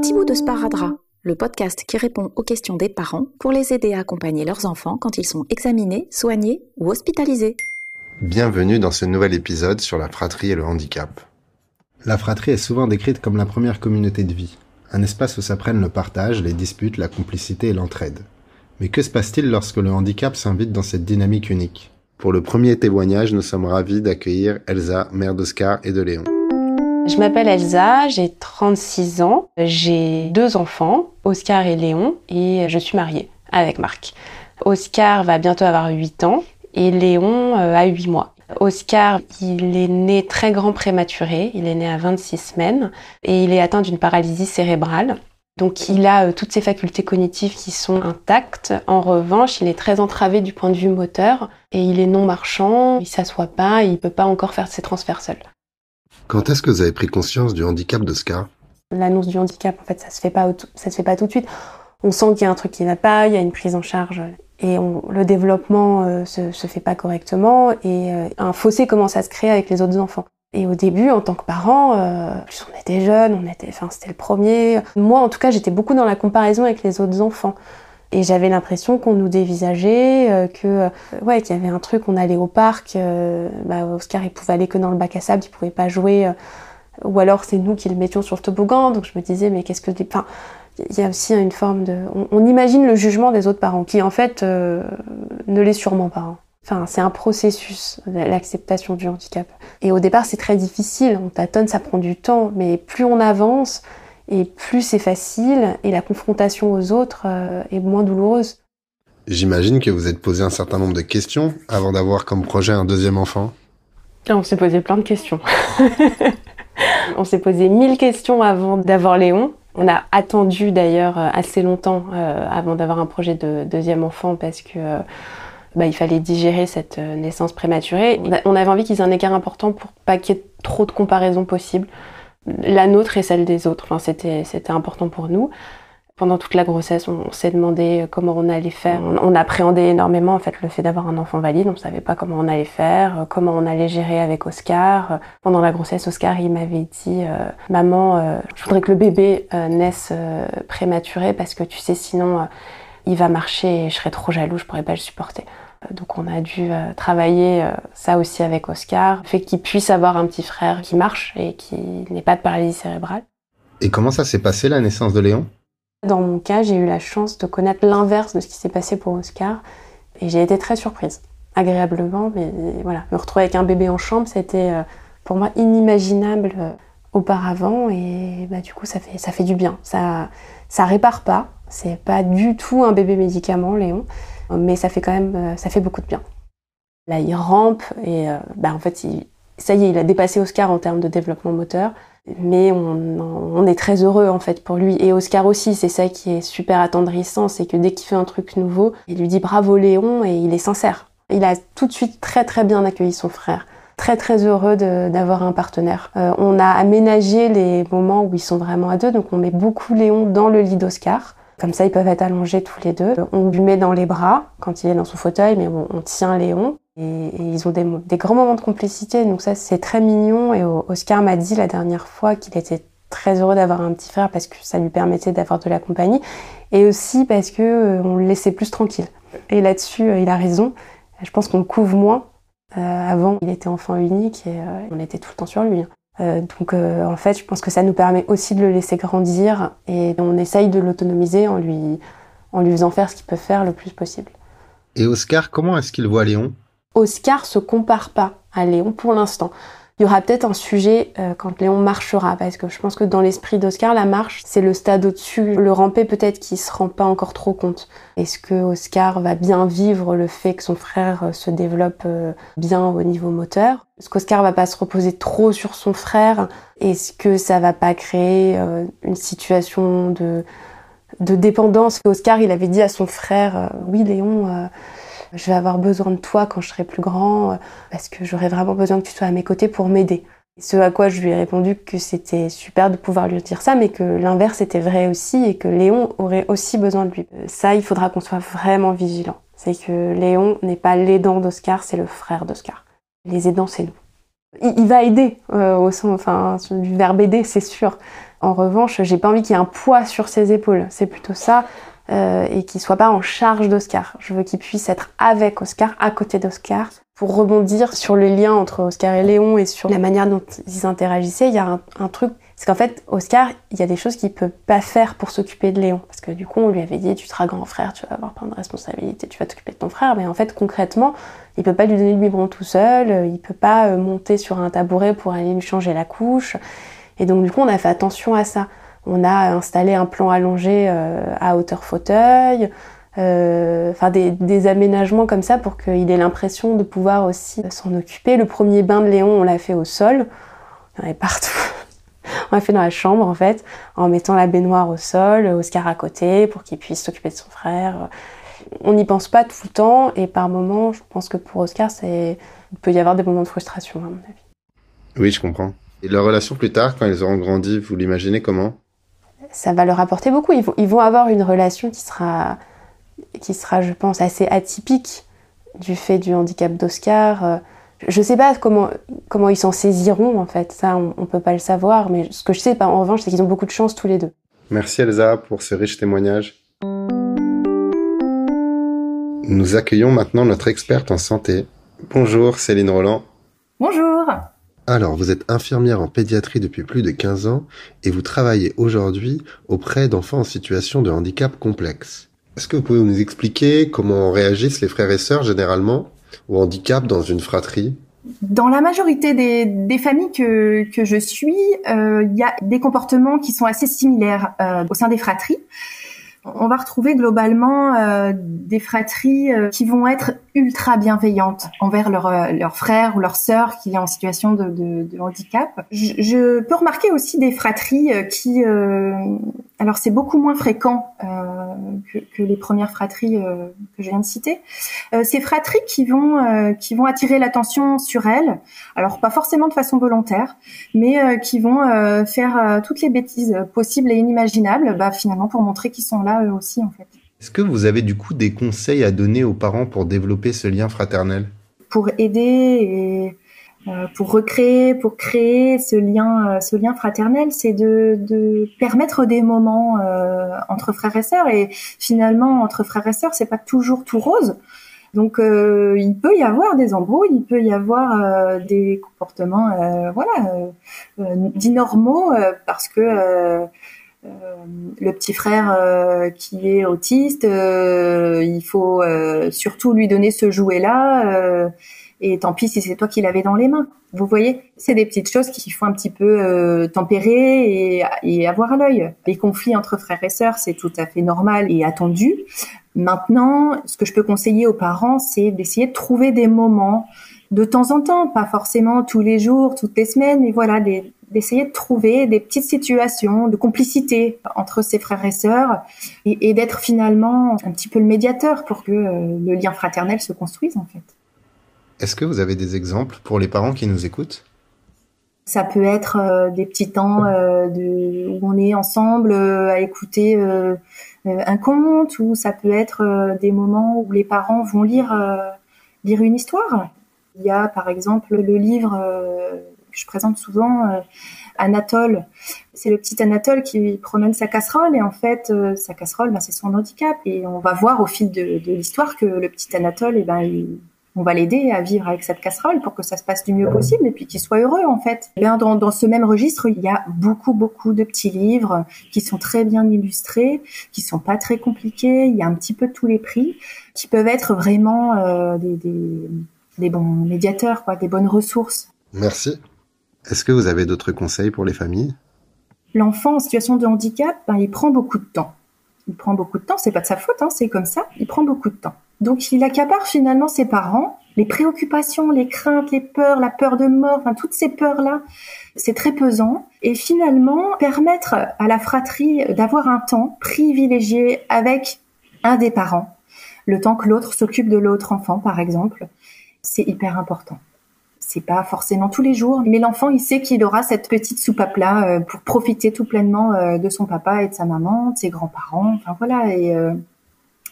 petit bout de sparadrap, le podcast qui répond aux questions des parents pour les aider à accompagner leurs enfants quand ils sont examinés, soignés ou hospitalisés. Bienvenue dans ce nouvel épisode sur la fratrie et le handicap. La fratrie est souvent décrite comme la première communauté de vie, un espace où s'apprennent le partage, les disputes, la complicité et l'entraide. Mais que se passe-t-il lorsque le handicap s'invite dans cette dynamique unique ? Pour le premier témoignage, nous sommes ravis d'accueillir Elsa, mère d'Oscar et de Léon. Je m'appelle Elsa, j'ai 36 ans, j'ai 2 enfants, Oscar et Léon, et je suis mariée avec Marc. Oscar va bientôt avoir 8 ans et Léon a 8 mois. Oscar, il est né très grand prématuré, il est né à 26 semaines et il est atteint d'une paralysie cérébrale. Donc il a toutes ses facultés cognitives qui sont intactes. En revanche, il est très entravé du point de vue moteur et il est non marchand, il s'assoit pas, il peut pas encore faire ses transferts seul. Quand est-ce que vous avez pris conscience du handicap d'Oscar ? L'annonce du handicap, en fait, ça se fait pas tout de suite. On sent qu'il y a un truc qui va pas, il y a une prise en charge et le développement se fait pas correctement et un fossé commence à se créer avec les autres enfants. Et au début, en tant que parent, plus on était jeunes, c'était le premier. Moi, en tout cas, j'étais beaucoup dans la comparaison avec les autres enfants. Et j'avais l'impression qu'on nous dévisageait, qu'il y avait un truc, on allait au parc, Oscar il pouvait aller que dans le bac à sable, il pouvait pas jouer, ou alors c'est nous qui le mettions sur le toboggan, donc je me disais mais qu'est-ce que... Enfin, il y a aussi une forme de... On imagine le jugement des autres parents, qui en fait ne l'est sûrement pas. Hein. Enfin, c'est un processus, l'acceptation du handicap. Et au départ c'est très difficile, on tâtonne, ça prend du temps, mais plus on avance... Et plus c'est facile, et la confrontation aux autres est moins douloureuse. J'imagine que vous êtes posé un certain nombre de questions avant d'avoir comme projet un deuxième enfant. On s'est posé plein de questions. On s'est posé 1000 questions avant d'avoir Léon. On a attendu d'ailleurs assez longtemps avant d'avoir un projet de deuxième enfant parce que il fallait digérer cette naissance prématurée. On avait envie qu'ils aient un écart important pour pas qu'il y ait trop de comparaisons possibles. La nôtre et celle des autres, c'était important pour nous. Pendant toute la grossesse, on s'est demandé comment on allait faire. On appréhendait énormément en fait le fait d'avoir un enfant valide, on savait pas comment on allait faire, comment on allait gérer avec Oscar. Pendant la grossesse, Oscar il m'avait dit maman, je voudrais que le bébé naisse prématuré parce que tu sais sinon il va marcher et je serais trop jaloux, je pourrais pas le supporter. Donc on a dû travailler ça aussi avec Oscar, le fait qu'il puisse avoir un petit frère qui marche et qui n'ait pas de paralysie cérébrale. Et comment ça s'est passé la naissance de Léon ? Dans mon cas, j'ai eu la chance de connaître l'inverse de ce qui s'est passé pour Oscar et j'ai été très surprise, agréablement, mais voilà, me retrouver avec un bébé en chambre, c'était pour moi inimaginable auparavant et du coup ça fait du bien. Ça répare pas, c'est pas du tout un bébé médicament Léon. Mais ça fait beaucoup de bien. Là, il rampe et en fait, ça y est, il a dépassé Oscar en termes de développement moteur. Mais on est très heureux en fait pour lui. Et Oscar aussi, c'est ça qui est super attendrissant, c'est que dès qu'il fait un truc nouveau, il lui dit bravo Léon et il est sincère. Il a tout de suite très très bien accueilli son frère. Très très heureux d'avoir un partenaire. On a aménagé les moments où ils sont vraiment à deux, donc on met beaucoup Léon dans le lit d'Oscar. Comme ça, ils peuvent être allongés tous les deux. On lui met dans les bras quand il est dans son fauteuil, mais on tient Léon. Et ils ont des grands moments de complicité, donc ça, c'est très mignon. Et Oscar m'a dit la dernière fois qu'il était très heureux d'avoir un petit frère parce que ça lui permettait d'avoir de la compagnie. Et aussi parce qu'on le laissait plus tranquille. Et là-dessus, il a raison. Je pense qu'on le couvre moins. Avant, il était enfant unique et on était tout le temps sur lui. Donc en fait, je pense que ça nous permet aussi de le laisser grandir et on essaye de l'autonomiser en lui faisant faire ce qu'il peut faire le plus possible. Et Oscar, comment est-ce qu'il voit Léon ? Oscar se compare pas à Léon pour l'instant. Il y aura peut-être un sujet quand Léon marchera, parce que je pense que dans l'esprit d'Oscar, la marche, c'est le stade au-dessus. Le ramper, peut-être qu'il se rend pas encore trop compte. Est-ce que Oscar va bien vivre le fait que son frère se développe bien au niveau moteur ? Est-ce qu'Oscar va pas se reposer trop sur son frère ? Est-ce que ça va pas créer une situation de dépendance ? Oscar, il avait dit à son frère, oui Léon... je vais avoir besoin de toi quand je serai plus grand, parce que j'aurai vraiment besoin que tu sois à mes côtés pour m'aider. Ce à quoi je lui ai répondu que c'était super de pouvoir lui dire ça, mais que l'inverse était vrai aussi et que Léon aurait aussi besoin de lui. Ça, il faudra qu'on soit vraiment vigilant. C'est que Léon n'est pas l'aidant d'Oscar, c'est le frère d'Oscar. Les aidants, c'est nous. Il va aider au sens, du verbe aider, c'est sûr. En revanche, j'ai pas envie qu'il y ait un poids sur ses épaules. C'est plutôt ça. Et qu'il soit pas en charge d'Oscar. Je veux qu'il puisse être avec Oscar, à côté d'Oscar. Pour rebondir sur le lien entre Oscar et Léon et sur la manière dont ils interagissaient, il y a un truc, c'est qu'en fait, Oscar, il y a des choses qu'il peut pas faire pour s'occuper de Léon. Parce que du coup, on lui avait dit, tu seras grand frère, tu vas avoir plein de responsabilités, tu vas t'occuper de ton frère. Mais en fait, concrètement, il peut pas lui donner le biberon tout seul, il peut pas monter sur un tabouret pour aller lui changer la couche. Et donc, du coup, on a fait attention à ça. On a installé un plan allongé à hauteur fauteuil, des aménagements comme ça pour qu'il ait l'impression de pouvoir aussi s'en occuper. Le premier bain de Léon, on l'a fait au sol, il y en avait partout. On l'a fait dans la chambre en fait, en mettant la baignoire au sol, Oscar à côté pour qu'il puisse s'occuper de son frère. On n'y pense pas tout le temps et par moments, je pense que pour Oscar, il peut y avoir des moments de frustration à mon avis. Oui, je comprends. Et leur relation plus tard, quand ils auront grandi, vous l'imaginez comment ? Ça va leur apporter beaucoup. Ils vont avoir une relation qui sera, je pense, assez atypique du fait du handicap d'Oscar. Je ne sais pas comment ils s'en saisiront, en fait. Ça, on ne peut pas le savoir. Mais ce que je sais, en revanche, c'est qu'ils ont beaucoup de chance tous les deux. Merci Elsa pour ce riche témoignage. Nous accueillons maintenant notre experte en santé. Bonjour Céline Roland. Bonjour. Alors, vous êtes infirmière en pédiatrie depuis plus de 15 ans et vous travaillez aujourd'hui auprès d'enfants en situation de handicap complexe. Est-ce que vous pouvez nous expliquer comment réagissent les frères et sœurs généralement au handicap dans une fratrie ? Dans la majorité des familles que je suis, il y a des comportements qui sont assez similaires au sein des fratries. On va retrouver globalement des fratries qui vont être ultra bienveillantes envers leur frère ou leur sœur qui est en situation de handicap. Je peux remarquer aussi des fratries qui... alors c'est beaucoup moins fréquent que les premières fratries que je viens de citer. Ces fratries qui vont attirer l'attention sur elles, alors pas forcément de façon volontaire, mais qui vont faire toutes les bêtises possibles et inimaginables, finalement pour montrer qu'ils sont là eux aussi en fait. Est-ce que vous avez du coup des conseils à donner aux parents pour développer ce lien fraternel ? Pour aider et pour créer ce lien fraternel, c'est de permettre des moments entre frères et sœurs. Et finalement, entre frères et sœurs, c'est pas toujours tout rose. Donc, il peut y avoir des embrouilles, il peut y avoir des comportements, dits normaux, parce que le petit frère qui est autiste, il faut surtout lui donner ce jouet-là. Et tant pis si c'est toi qui l'avais dans les mains. Vous voyez, c'est des petites choses qu'il faut un petit peu tempérer et avoir à l'œil. Les conflits entre frères et sœurs, c'est tout à fait normal et attendu. Maintenant, ce que je peux conseiller aux parents, c'est d'essayer de trouver des moments de temps en temps, pas forcément tous les jours, toutes les semaines, mais voilà, d'essayer de trouver des petites situations de complicité entre ses frères et sœurs et d'être finalement un petit peu le médiateur pour que le lien fraternel se construise en fait. Est-ce que vous avez des exemples pour les parents qui nous écoutent ? Ça peut être des petits temps où on est ensemble à écouter un conte, ou ça peut être des moments où les parents vont lire une histoire. Il y a par exemple le livre que je présente souvent, Anatole. C'est le petit Anatole qui promène sa casserole et en fait sa casserole, c'est son handicap. Et on va voir au fil de l'histoire que le petit Anatole, on va l'aider à vivre avec cette casserole pour que ça se passe du mieux possible et puis qu'il soit heureux en fait. Dans ce même registre, il y a beaucoup de petits livres qui sont très bien illustrés, qui sont pas très compliqués. Il y a un petit peu de tous les prix, qui peuvent être vraiment des bons médiateurs, des bonnes ressources. Merci. Est-ce que vous avez d'autres conseils pour les familles ? L'enfant en situation de handicap, il prend beaucoup de temps. C'est pas de sa faute, c'est comme ça. Il prend beaucoup de temps. Donc, il accapare finalement ses parents, les préoccupations, les craintes, les peurs, la peur de mort, toutes ces peurs-là, c'est très pesant. Et finalement, permettre à la fratrie d'avoir un temps privilégié avec un des parents, le temps que l'autre s'occupe de l'autre enfant, par exemple, c'est hyper important. C'est pas forcément tous les jours, mais l'enfant, il sait qu'il aura cette petite soupape-là pour profiter tout pleinement de son papa et de sa maman, de ses grands-parents, et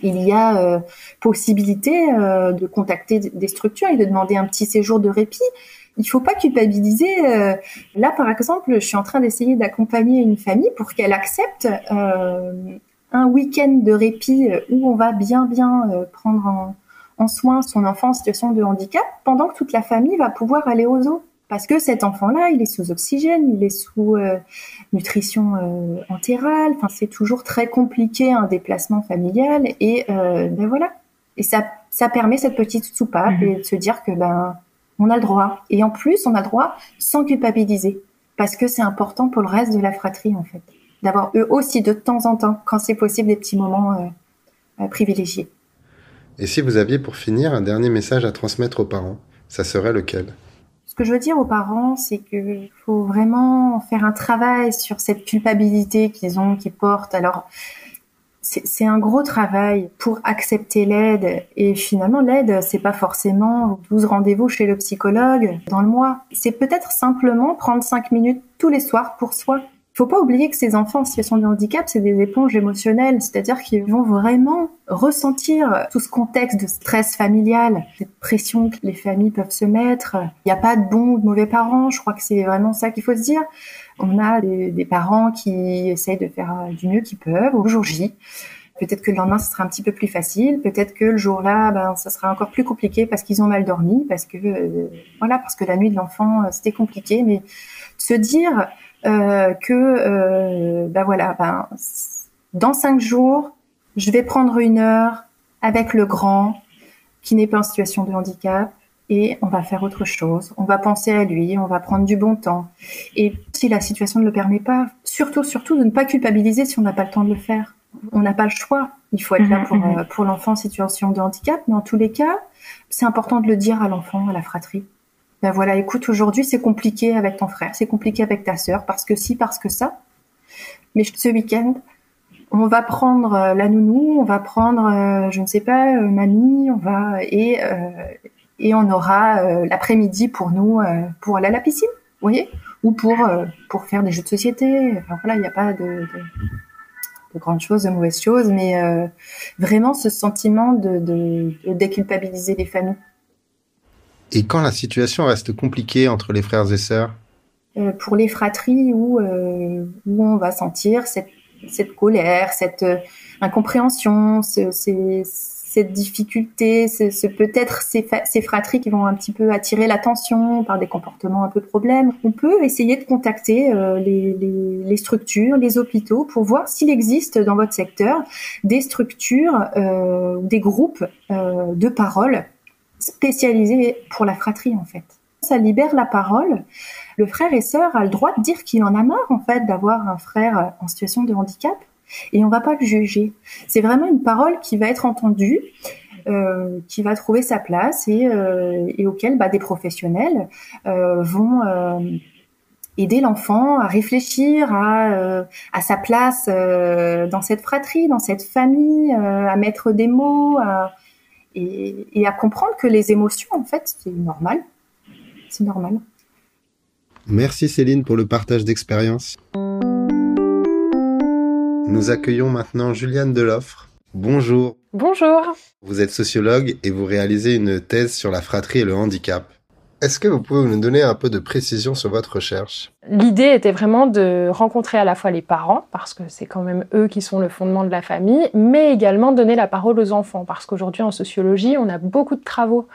il y a possibilité de contacter des structures et de demander un petit séjour de répit. Il faut pas culpabiliser. Là, par exemple, je suis en train d'essayer d'accompagner une famille pour qu'elle accepte un week-end de répit où on va bien prendre en soin son enfant en situation de handicap, pendant que toute la famille va pouvoir aller au zoo. Parce que cet enfant-là, il est sous oxygène, il est sous nutrition entérale. Enfin, c'est toujours très compliqué un déplacement familial. Et ben voilà. Et ça permet cette petite soupape et de se dire que on a le droit. Et en plus, on a le droit sans culpabiliser, parce que c'est important pour le reste de la fratrie en fait, d'avoir eux aussi de temps en temps, quand c'est possible, des petits moments privilégiés. Et si vous aviez pour finir un dernier message à transmettre aux parents, ça serait lequel ? Ce que je veux dire aux parents, c'est qu'il faut vraiment faire un travail sur cette culpabilité qu'ils portent. Alors, c'est un gros travail pour accepter l'aide. Et finalement, l'aide, c'est pas forcément 12 rendez-vous chez le psychologue dans le mois. C'est peut-être simplement prendre 5 minutes tous les soirs pour soi. Il faut pas oublier que ces enfants en situation de handicap, c'est des éponges émotionnelles, c'est-à-dire qu'ils vont vraiment ressentir tout ce contexte de stress familial, cette pression que les familles peuvent se mettre. Il n'y a pas de bons ou de mauvais parents, je crois que c'est vraiment ça qu'il faut se dire. On a des parents qui essayent de faire du mieux qu'ils peuvent au jour J. Peut-être que le lendemain, ce sera un petit peu plus facile. Peut-être que le jour-là, ça sera encore plus compliqué parce qu'ils ont mal dormi, parce que la nuit de l'enfant, c'était compliqué. Mais se dire dans 5 jours, je vais prendre 1 heure avec le grand qui n'est pas en situation de handicap et on va faire autre chose. On va penser à lui, on va prendre du bon temps. Et si la situation ne le permet pas, surtout de ne pas culpabiliser si on n'a pas le temps de le faire. On n'a pas le choix. Il faut être là pour l'enfant en situation de handicap, mais en tous les cas, c'est important de le dire à l'enfant, à la fratrie. Écoute, aujourd'hui, c'est compliqué avec ton frère, c'est compliqué avec ta sœur, parce que ci, parce que ça. Mais ce week-end, on va prendre la nounou, on va prendre, mamie, et on aura l'après-midi pour nous, pour aller à la piscine, vous voyez, ou pour faire des jeux de société. Enfin voilà, il n'y a pas de grandes choses, de mauvaises choses, mais vraiment ce sentiment de déculpabiliser les familles. Et quand la situation reste compliquée entre les frères et sœurs ? Pour les fratries où on va sentir cette colère, cette incompréhension, cette difficulté, peut-être ces fratries qui vont un petit peu attirer l'attention par des comportements un peu problèmes. On peut essayer de contacter les structures, les hôpitaux pour voir s'il existe dans votre secteur des structures, des groupes de parole spécialisés pour la fratrie en fait. Ça libère la parole. Le frère et sœur a le droit de dire qu'il en a marre en fait d'avoir un frère en situation de handicap et on va pas le juger. C'est vraiment une parole qui va être entendue, qui va trouver sa place et auquel des professionnels vont aider l'enfant à réfléchir à sa place dans cette fratrie, dans cette famille, à mettre des mots, et à comprendre que les émotions en fait c'est normal. C'est normal. Merci Céline pour le partage d'expérience. Nous accueillons maintenant Juliane Deloffre. Bonjour. Bonjour. Vous êtes sociologue et vous réalisez une thèse sur la fratrie et le handicap. Est-ce que vous pouvez nous donner un peu de précision sur votre recherche ? L'idée était vraiment de rencontrer à la fois les parents, parce que c'est quand même eux qui sont le fondement de la famille, mais également donner la parole aux enfants, parce qu'aujourd'hui en sociologie, on a beaucoup de travaux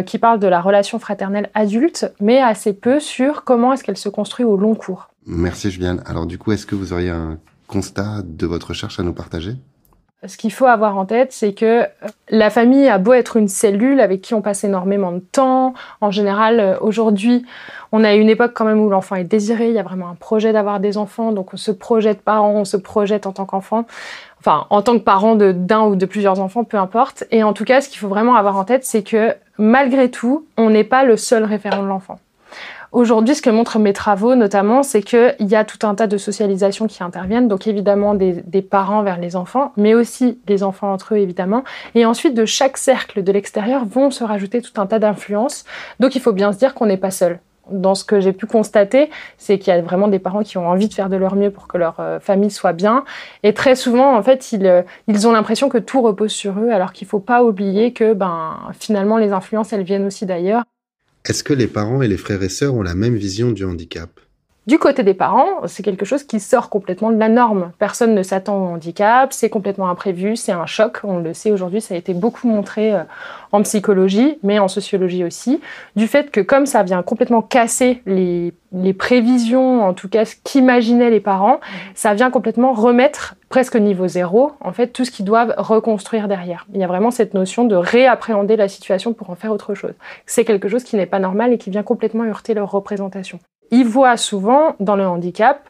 qui parlent de la relation fraternelle adulte, mais assez peu sur comment est-ce qu'elle se construit au long cours. Merci Juliane. Alors du coup, est-ce que vous auriez un constat de votre recherche à nous partager ? Ce qu'il faut avoir en tête, c'est que la famille a beau être une cellule avec qui on passe énormément de temps. En général, aujourd'hui, on a une époque quand même où l'enfant est désiré. Il y a vraiment un projet d'avoir des enfants. Donc, on se projette parent, on se projette en tant qu'enfant. Enfin, en tant que parent d'un ou de plusieurs enfants, peu importe. Et en tout cas, ce qu'il faut vraiment avoir en tête, c'est que malgré tout, on n'est pas le seul référent de l'enfant. Aujourd'hui, ce que montrent mes travaux, notamment, c'est qu'il y a tout un tas de socialisations qui interviennent. Donc, évidemment, des parents vers les enfants, mais aussi des enfants entre eux, évidemment. Et ensuite, de chaque cercle de l'extérieur vont se rajouter tout un tas d'influences. Donc, il faut bien se dire qu'on n'est pas seul. Dans ce que j'ai pu constater, c'est qu'il y a vraiment des parents qui ont envie de faire de leur mieux pour que leur famille soit bien. Et très souvent, en fait, ils ont l'impression que tout repose sur eux, alors qu'il ne faut pas oublier que, finalement, les influences, elles viennent aussi d'ailleurs. Est-ce que les parents et les frères et sœurs ont la même vision du handicap ? Du côté des parents, c'est quelque chose qui sort complètement de la norme. Personne ne s'attend au handicap, c'est complètement imprévu, c'est un choc. On le sait aujourd'hui, ça a été beaucoup montré en psychologie, mais en sociologie aussi, du fait que comme ça vient complètement casser les prévisions, en tout cas ce qu'imaginaient les parents, ça vient complètement remettre presque niveau zéro, en fait, tout ce qu'ils doivent reconstruire derrière. Il y a vraiment cette notion de réappréhender la situation pour en faire autre chose. C'est quelque chose qui n'est pas normal et qui vient complètement heurter leur représentation. Ils voient souvent dans le handicap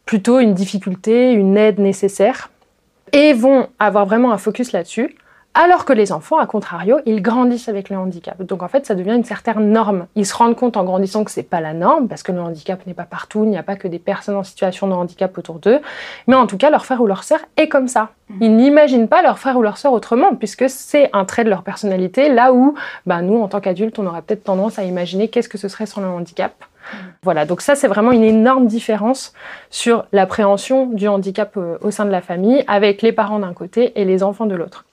plutôt une difficulté, une aide nécessaire, et vont avoir vraiment un focus là-dessus, alors que les enfants, à contrario, ils grandissent avec le handicap. Donc en fait, ça devient une certaine norme. Ils se rendent compte en grandissant que c'est pas la norme, parce que le handicap n'est pas partout, il n'y a pas que des personnes en situation de handicap autour d'eux, mais en tout cas, leur frère ou leur sœur est comme ça. Ils n'imaginent pas leur frère ou leur sœur autrement, puisque c'est un trait de leur personnalité, là où nous, en tant qu'adultes, on aurait peut-être tendance à imaginer qu'est-ce que ce serait sans le handicap. Voilà, donc ça, c'est vraiment une énorme différence sur l'appréhension du handicap au sein de la famille, avec les parents d'un côté et les enfants de l'autre.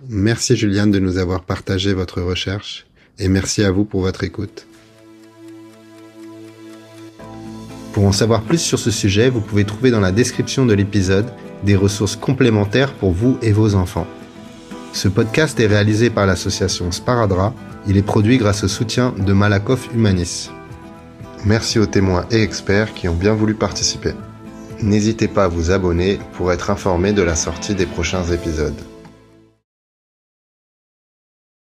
Merci Juliane de nous avoir partagé votre recherche et merci à vous pour votre écoute. Pour en savoir plus sur ce sujet, vous pouvez trouver dans la description de l'épisode des ressources complémentaires pour vous et vos enfants. Ce podcast est réalisé par l'association Sparadra. Il est produit grâce au soutien de Malakoff Humanis. Merci aux témoins et experts qui ont bien voulu participer. N'hésitez pas à vous abonner pour être informé de la sortie des prochains épisodes.